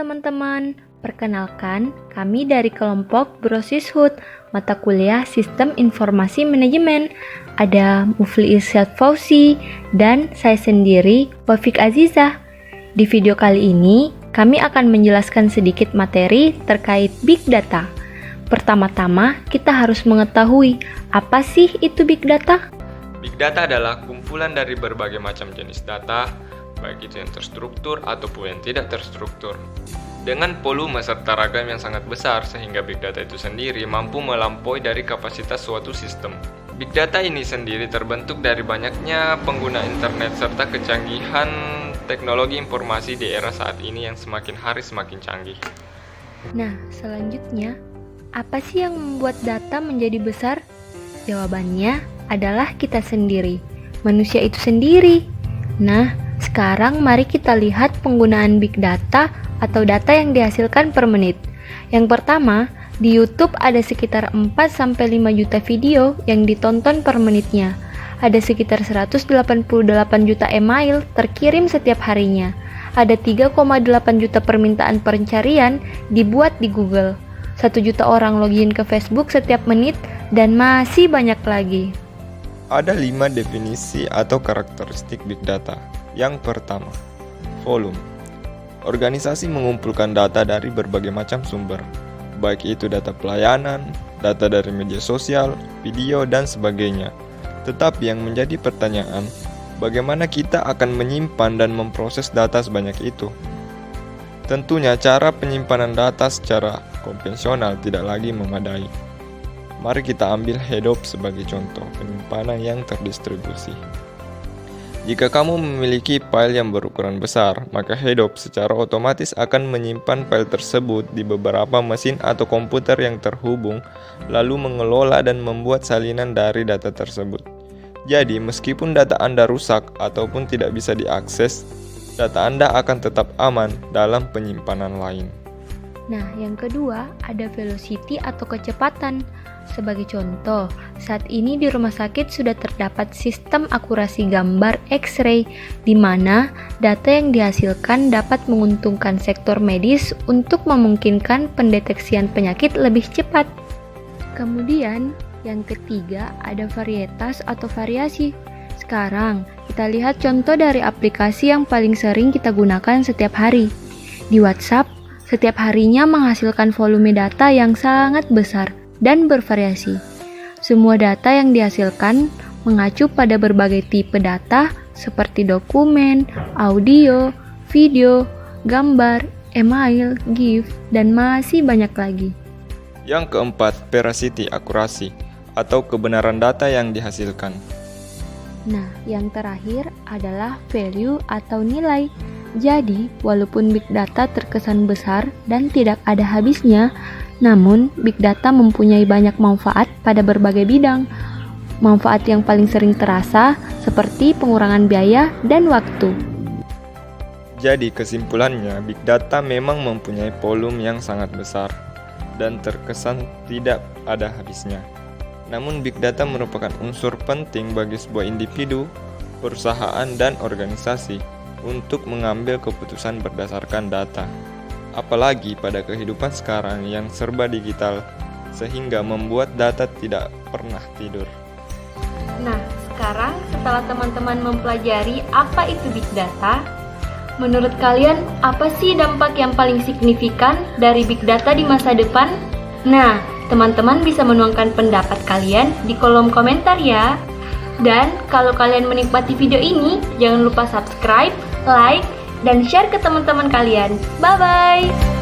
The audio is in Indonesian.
teman-teman, perkenalkan kami dari kelompok Brosishut, mata kuliah Sistem Informasi Manajemen. Ada Mufli Irsyad Fauzi dan saya sendiri, Wafik Azizah. Di video kali ini, kami akan menjelaskan sedikit materi terkait Big Data. Pertama-tama, kita harus mengetahui apa sih itu Big Data? Big Data adalah kumpulan dari berbagai macam jenis data, baik itu yang terstruktur ataupun yang tidak terstruktur. Dengan volume serta ragam yang sangat besar, sehingga Big Data itu sendiri mampu melampaui dari kapasitas suatu sistem. Big Data ini sendiri terbentuk dari banyaknya pengguna internet serta kecanggihan teknologi informasi di era saat ini yang semakin hari semakin canggih. Nah, selanjutnya, apa sih yang membuat data menjadi besar? Jawabannya adalah kita sendiri, manusia itu sendiri. Nah, sekarang mari kita lihat penggunaan Big Data atau data yang dihasilkan per menit. Yang pertama, di YouTube ada sekitar 4-5 juta video yang ditonton per menitnya. Ada sekitar 188 juta email terkirim setiap harinya. Ada 3,8 juta permintaan pencarian dibuat di Google. 1 juta orang login ke Facebook setiap menit, dan masih banyak lagi. Ada 5 definisi atau karakteristik Big Data. Yang pertama, volume. Organisasi mengumpulkan data dari berbagai macam sumber, baik itu data pelayanan, data dari media sosial, video, dan sebagainya. Tetapi yang menjadi pertanyaan, bagaimana kita akan menyimpan dan memproses data sebanyak itu? Tentunya cara penyimpanan data secara konvensional tidak lagi memadai. Mari kita ambil Hadoop sebagai contoh penyimpanan yang terdistribusi. Jika kamu memiliki file yang berukuran besar, maka Hadoop secara otomatis akan menyimpan file tersebut di beberapa mesin atau komputer yang terhubung, lalu mengelola dan membuat salinan dari data tersebut. Jadi, meskipun data Anda rusak ataupun tidak bisa diakses, data Anda akan tetap aman dalam penyimpanan lain. Nah, yang kedua ada velocity atau kecepatan. Sebagai contoh, saat ini di rumah sakit sudah terdapat sistem akurasi gambar X-ray, di mana data yang dihasilkan dapat menguntungkan sektor medis untuk memungkinkan pendeteksian penyakit lebih cepat. Kemudian, yang ketiga ada varietas atau variasi. Sekarang, kita lihat contoh dari aplikasi yang paling sering kita gunakan setiap hari. Di WhatsApp, setiap harinya menghasilkan volume data yang sangat besar dan bervariasi. Semua data yang dihasilkan mengacu pada berbagai tipe data seperti dokumen, audio, video, gambar, email, GIF, dan masih banyak lagi. Yang keempat, veracity, akurasi, atau kebenaran data yang dihasilkan. Nah, yang terakhir adalah value atau nilai. Jadi, walaupun Big Data terkesan besar dan tidak ada habisnya, namun Big Data mempunyai banyak manfaat pada berbagai bidang. Manfaat yang paling sering terasa seperti pengurangan biaya dan waktu. Jadi, kesimpulannya, Big Data memang mempunyai volume yang sangat besar dan terkesan tidak ada habisnya. Namun Big Data merupakan unsur penting bagi sebuah individu, perusahaan, dan organisasi untuk mengambil keputusan berdasarkan data. Apalagi pada kehidupan sekarang yang serba digital, sehingga membuat data tidak pernah tidur. Nah, sekarang setelah teman-teman mempelajari apa itu Big Data, menurut kalian apa sih dampak yang paling signifikan dari Big Data di masa depan? Nah, teman-teman bisa menuangkan pendapat kalian di kolom komentar ya. Dan kalau kalian menikmati video ini, jangan lupa subscribe, like, dan share ke teman-teman kalian. Bye-bye!